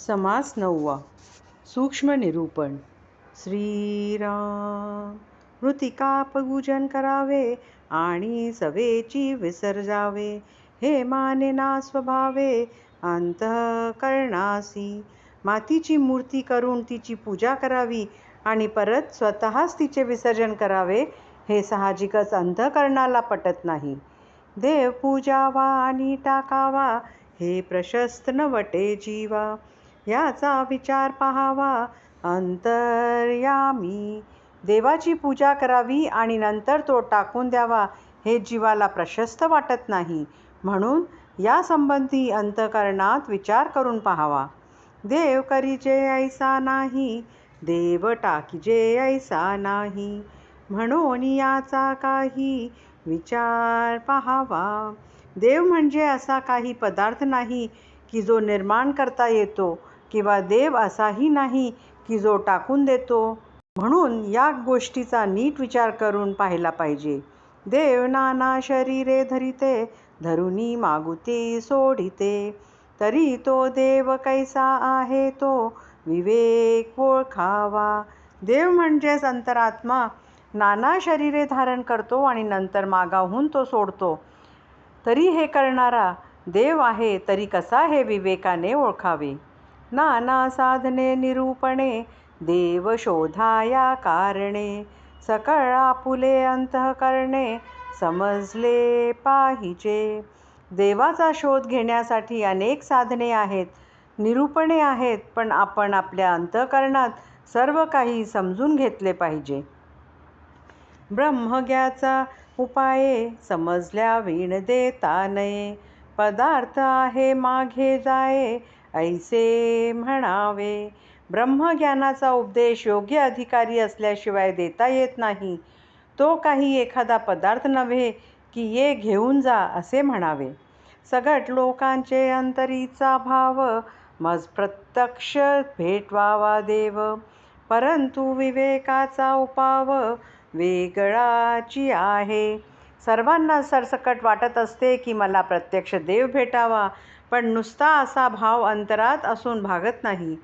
समास 9वा. सूक्ष्म निरूपण. श्रीराम. मृतिकापपूजन करावे आणि सवेची विसर्जावे, हे माने ना स्वभावे अंतःकरणासी. मातीची मूर्ती करून तिची पूजा करावी आणि परत स्वतःच तिचे विसर्जन करावे, हे साहजिकच अंतःकरणाला पटत नाही. देव पूजावा आणि टाकावा, हे प्रशस्त नवटे जीवा. याचा विचार पाहावा अंतर्यामी. देवाची पूजा करावी आणि नंतर तो टाकून द्यावा, हे जीवाला प्रशस्त वाटत नाही. म्हणून या संबंधी अंतःकरणात विचार करून पाहावा. देव करीजे ऐसा नाही, देव टाकीजे ऐसा नाही. म्हणून याचा काही विचार पाहावा. देव म्हणजे असा काही पदार्थ नाही की जो निर्माण करता येतो, किंवा देव असाही नाही की जो टाकून देतो. म्हणून या गोष्टीचा नीट विचार करून पाहिला पाहिजे. देव नाना शरीरे धरिते, धरुनी मागुती सोडिते. तरी तो देव कैसा आहे, तो विवेक ओळखावा. देव म्हणजेच अंतरात्मा नाना शरीरे धारण करतो आणि नंतर मागाहून तो सोडतो. तरी हे करणारा देव आहे, तरी कसा हे विवेकाने ओळखावे. नाना साधने निरूपणे, देव शोधाया कारणे. सकळ आपुले अंतःकरणे, समजले पाहिजे. देवाचा शोध घेण्यासाठी अनेक साधने आहेत, निरूपणे आहेत, पण आपण आपल्या अंतःकरणात सर्व काही समजून घेतले पाहिजे. ब्रह्मज्ञाचा उपाये, समजल्या वीण देता नये. पदार्थ आहे मागे जाये, ऐसे म्हणावे. ब्रह्मज्ञानाचा उपदेश योग्य अधिकारी असल्याशिवाय देता येत नाही. तो काही एखादा पदार्थ नव्हे की ये घेऊन जा असे म्हणावे. सगट लोकांचे अंतरीचा भाव, मज प्रत्यक्ष भेटवावा देव. परंतु विवेकाचा उपाव, वेगळाची आहे. सर्वांना सरसकट वाटत असते की मला प्रत्यक्ष देव भेटावा, पण नुसता असा भाव अंतरात असून भागत नाही.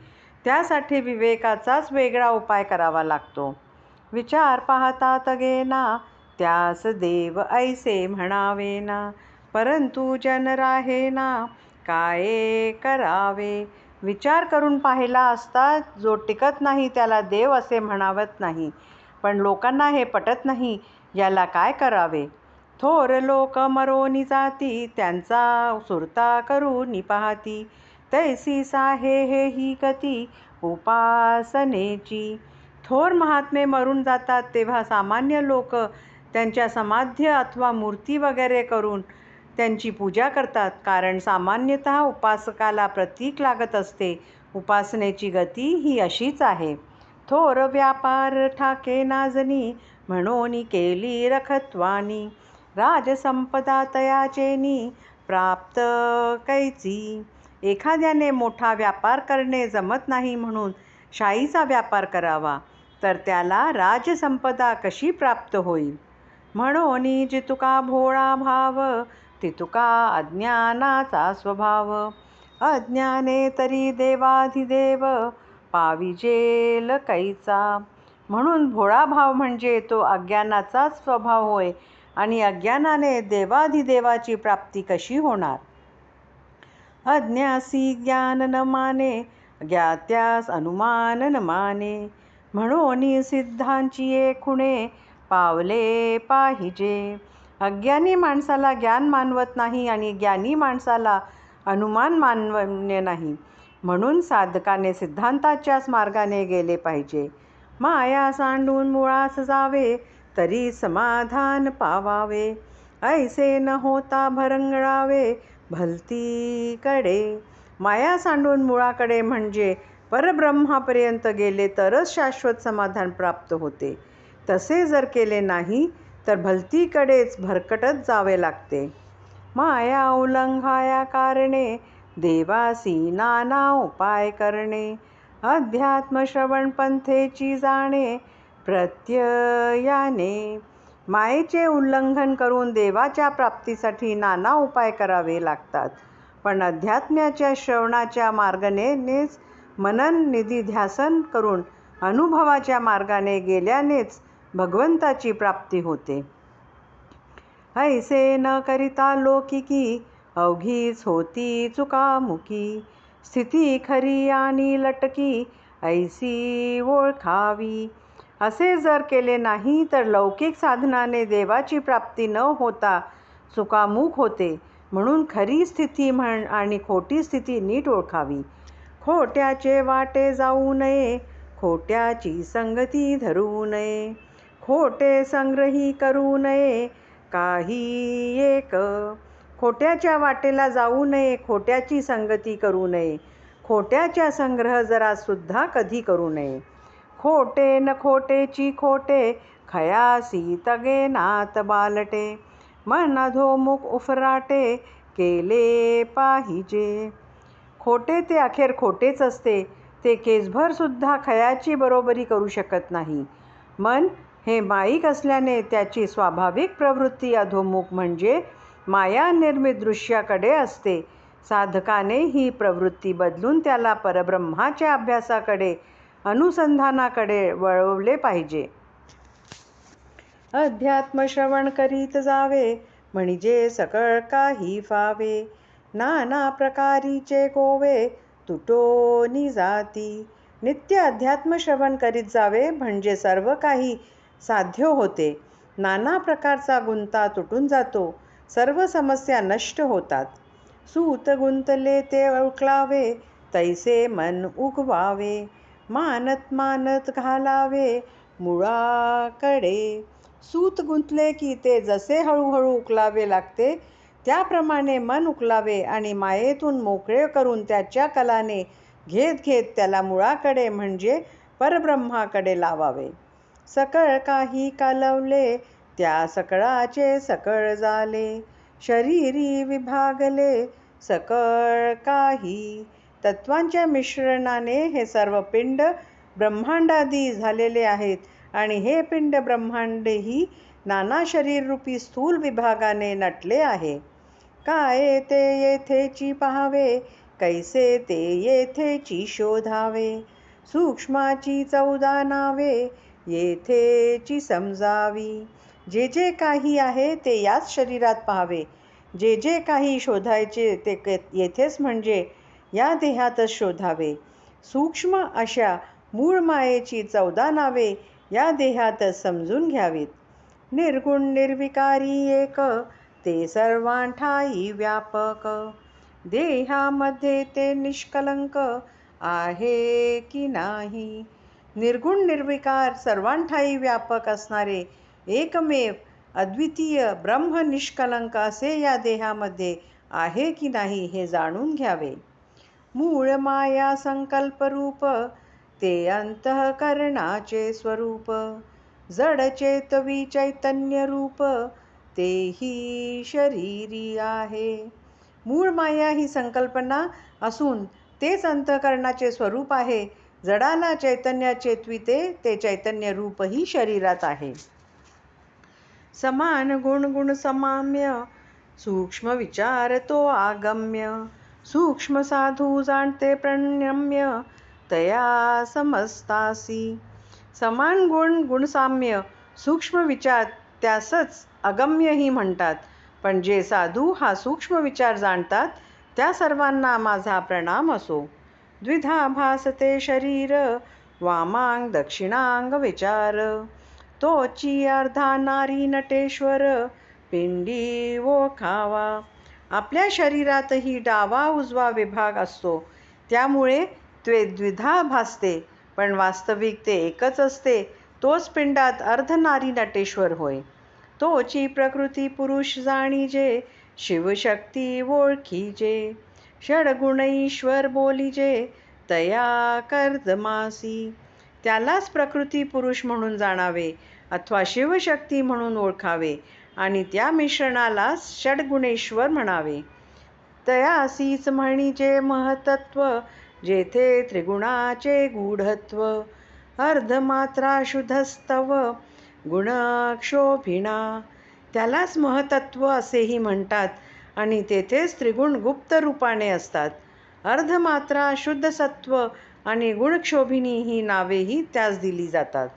त्यासाठी विवेकाचाच वेगळा उपाय करावा लागतो. विचार पाहता तगेना, त्यास देव ऐसे म्हणावेना. परंतु जन राहेना, काय करावे. विचार करून पाहिला असता जो टिकत नाही त्याला देव असे म्हणावत नाही, पण लोकांना हे पटत नाही. याला काय करावे. थोर लोक मरोनी जाती, त्यांचा सुरता करून पाहती. तैसी साहे हे ही गती, उपासनेची. थोर महात्मे मरून जातात तेव्हा सामान्य लोक त्यांच्या समाध्य अथवा मूर्ती वगैरे करून त्यांची पूजा करतात, कारण सामान्यतः उपासकाला प्रतीक लागत असते. उपासनेची गती ही अशीच आहे. थोर व्यापार ठाके नाजनी, म्हणून केली रखत्वानी. राजसंपदा तयाचेनी, प्राप्त कैची. एखाद्याने मोठा व्यापार करणे जमत नाही म्हणून शाईचा व्यापार करावा, तर त्याला राजसंपदा कशी प्राप्त होईल. म्हणून जितुका भोळा भाव, तितुका अज्ञानाचा स्वभाव. अज्ञाने तरी देवाधिदेव, पाविजेल कैचा. म्हणून भोळा भाव म्हणजे तो अज्ञानाचाच स्वभाव होय, आणि अज्ञानाने देवाधिदेवाची प्राप्ती कशी होणार. अज्ञासी ज्ञान न माने, ज्ञात्यास अनुमान न माने. म्हणून सिद्धांची खुणे, पावले पाहिजे. अज्ञानी माणसाला ज्ञान मानवत नाही आणि ज्ञानी माणसाला अनुमान मान्य नाही. म्हणून साधकाने सिद्धांताच्याच मार्गाने गेले पाहिजे. माया सांडून मुळास जावे, तरी समाधान पावावे. ऐसे न होता भरंगळावे, भलतीकडे. माया सांडून मुळाकडे म्हणजे परब्रह्मापर्यंत गेले तरच शाश्वत समाधान प्राप्त होते. तसे जर केले नाही तर भलतीकडेच भरकटत जावे लागते. माया उल्लंघाया कारणे, देवासी नाना उपाय करणे. अध्यात्म श्रवण पंथेची जाणे, प्रत्ययाने. मायेचे उल्लंघन करून देवाच्या प्राप्तीसाठी नाना उपाय करावे लागतात. पण अध्यात्म्याच्या श्रवणाच्या मार्गानेच मनन निधिध्यासन करून अनुभवाच्या मार्गाने गेल्यानेच भगवंताची प्राप्ती होते. ऐसे न करिता लौकिकी अवघीच होती चुकामुकी. स्थिती खरी आणि लटकी ऐसी ओळखावी. असे जर केले नाही तर लौकिक साधनाने देवाची प्राप्ती न होता चुकामुक होते. म्हणून खरी स्थिती आणि खोटी स्थिती नीट ओळखावी. खोट्याचे वाटे जाऊ नये, खोट्याची संगती धरू नये. खोटे संग्रही करू नये काही एक. खोट्याच्या वाटेला जाऊ नये, खोट्याची संगती करू नये. खोट्याचा संग्रह जरा सुद्धा कधी करू नये. खोटे न खोटेची खोटे खयासी तगे नात बालटे. मन अधोमुख उफराटे केले पाहिजे. खोटे ते अखेर खोटेच असते. ते केसभर सुद्धा खयाची बरोबरी करू शकत नाही. मन हे माईक असल्याने त्याची स्वाभाविक प्रवृत्ती अधोमुख म्हणजे माया निर्मित दृश्याकडे असते. साधकाने ही प्रवृत्ती बदलून त्याला परब्रह्माच्या अभ्यासाकडे अनुसंधानाकडे वळवले पाहिजे. अध्यात्म श्रवण करीत जावे म्हणजे सकळ काही फावे. नाना प्रकारीचे गोवे तुटोनी जाती. नित्य अध्यात्म श्रवण करीत जावे म्हणजे सर्व काही साध्य होते. नाना प्रकारचा गुंता तुटून जातो. सर्व समस्या नष्ट होतात. सूत गुंतले ते उकलावे तैसे मन उगवावे. मानत मानत घालावे मुळाकडे. सूत गुंतले की ते जसे हळूहळू उकलावे लागते त्याप्रमाणे मन उकलावे आणि मायेतून मोकळे करून त्याच्या कलाने घेत घेत त्याला मुळाकडे म्हणजे परब्रह्माकडे लावावे. सकळ काही कालवले त्या सकळाचे सकळ झाले. शरीरी विभागले सकळ काही. तत्वांच्या मिश्रणाने हे सर्व पिंड ब्रह्मांडादी झालेले आहेत आणि हे पिंड ब्रह्मांडही नाना शरीररूपी स्थूल विभागाने नटले आहे. काय ते येथेची पाहावे, कैसे ते येथेची शोधावे. सूक्ष्माची 14 नावे येथेची समजावी. जे जे काही आहे ते याच शरीरात पाहावे. जे जे काही शोधायचे ते येथेच म्हणजे या देहातच शोधावे. सूक्ष्म अशा मूळ मायेची 14 नावे या देहातच समजून घ्यावीत. निर्गुण निर्विकारी एक ते सर्वांठाई व्यापक. देहामध्ये ते निष्कलंक आहे की नाही. निर्गुण निर्विकार सर्वांठाई व्यापक असणारे एकमेव अद्वितीय ब्रह्म निष्कलंक असे या देहामध्ये आहे की नाही हे जाणून घ्यावे. मूळ माया संकल्परूप ते अंतःकरणाचे स्वरूप. जड चेतवी चैतन्य रूप तेही शरीरी आहे. मूळ माया ही संकल्पना असून तेच अंतःकरणाचे स्वरूप आहे. जडाला चैतन्य चेतविते ते चैतन्य रूपही शरीरात आहे. समान गुण गुण समाम्य सूक्ष्म विचार तो आगम्य. सूक्ष्म साधू जाणते प्रणम्य तया समजतासी. समान गुण गुणसाम्य सूक्ष्म विचार त्यासच अगम्यही म्हणतात. पण जे साधू हा सूक्ष्म विचार जाणतात त्या सर्वांना माझा प्रणाम असो. द्विधा भासते शरीर वामांग दक्षिणांग विचार. तोची अर्धा नारी नटेश्वर पिंडी ओळखावा. आपल्या शरीरातही डावा उजवा विभाग असतो त्यामुळे ते द्विधा भासते पण वास्तविक ते एकच असते. तोच पिंडात अर्धनारी नटेश्वर होय. तोची प्रकृती पुरुष जाणीजे शिवशक्ती ओळखीजे. षडगुणईश्वर बोलीजे तया कर्दमासी. त्यालाच प्रकृती पुरुष म्हणून जाणावे अथवा शिवशक्ती म्हणून ओळखावे आणि त्या मिश्रणालाच षडगुणेश्वर म्हणावे. तयासीच म्हणीजे महतत्व जेथे त्रिगुणाचे गूढत्व. अर्धमात्रा शुद्धस्तव गुणक्षोभिणा. त्यालाच महतत्व असेही म्हणतात आणि तेथेच त्रिगुण गुप्त रूपाने असतात. अर्धमात्रा, शुद्ध सत्व आणि गुणक्षोभिनी ही नावेही त्यास दिली जातात.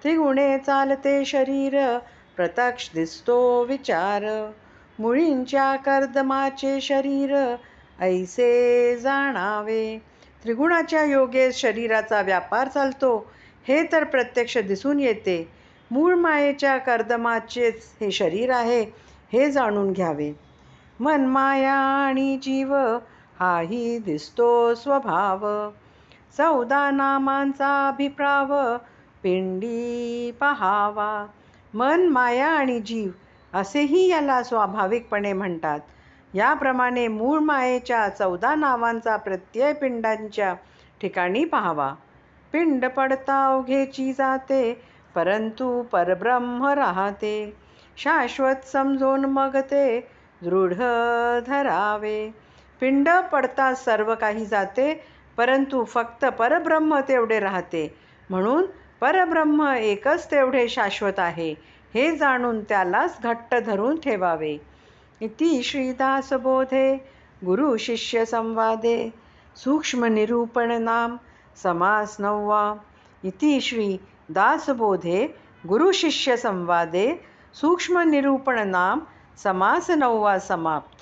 त्रिगुणे चालते शरीर, प्रत्यक्ष दिसतो विचार. मुळींच्या कर्दमाचे शरीर, ऐसे जाणावे. त्रिगुणाच्या योगे शरीराचा व्यापार चालतो, हे तर प्रत्यक्ष दिसून येते. मूळ मायेच्या कर्दमाचेच हे शरीर आहे, हे जाणून घ्यावे. मन, माया आणि जीव हाही दिसतो स्वभाव. 14 नामांचा अभिप्राव, पिंडी पहावा. मन, माया आणि जीव असेही याला स्वाभाविकपणे म्हणतात. याप्रमाणे मूळ मायेच्या 14 नावांचा प्रत्यय पिंडांच्या ठिकाणी पाहावा. पिंड पडता अवघेची जाते, परंतु परब्रह्म राहते. शाश्वत समजून मग ते दृढ धरावे. पिंड पडता सर्व काही जाते, परंतु फक्त परब्रह्म तेवढे राहते. म्हणून परब्रह्म एकच तेवढे शाश्वत आहे, हे जाणून त्यालाच घट्ट धरून ठेवावे. इति श्री दासबोधे गुरु शिष्य संवादे सूक्ष्म निरूपण नाम समास 9. इति श्री दासबोधे गुरु शिष्य संवादे सूक्ष्म निरूपण नाम समास 9 समाप्त.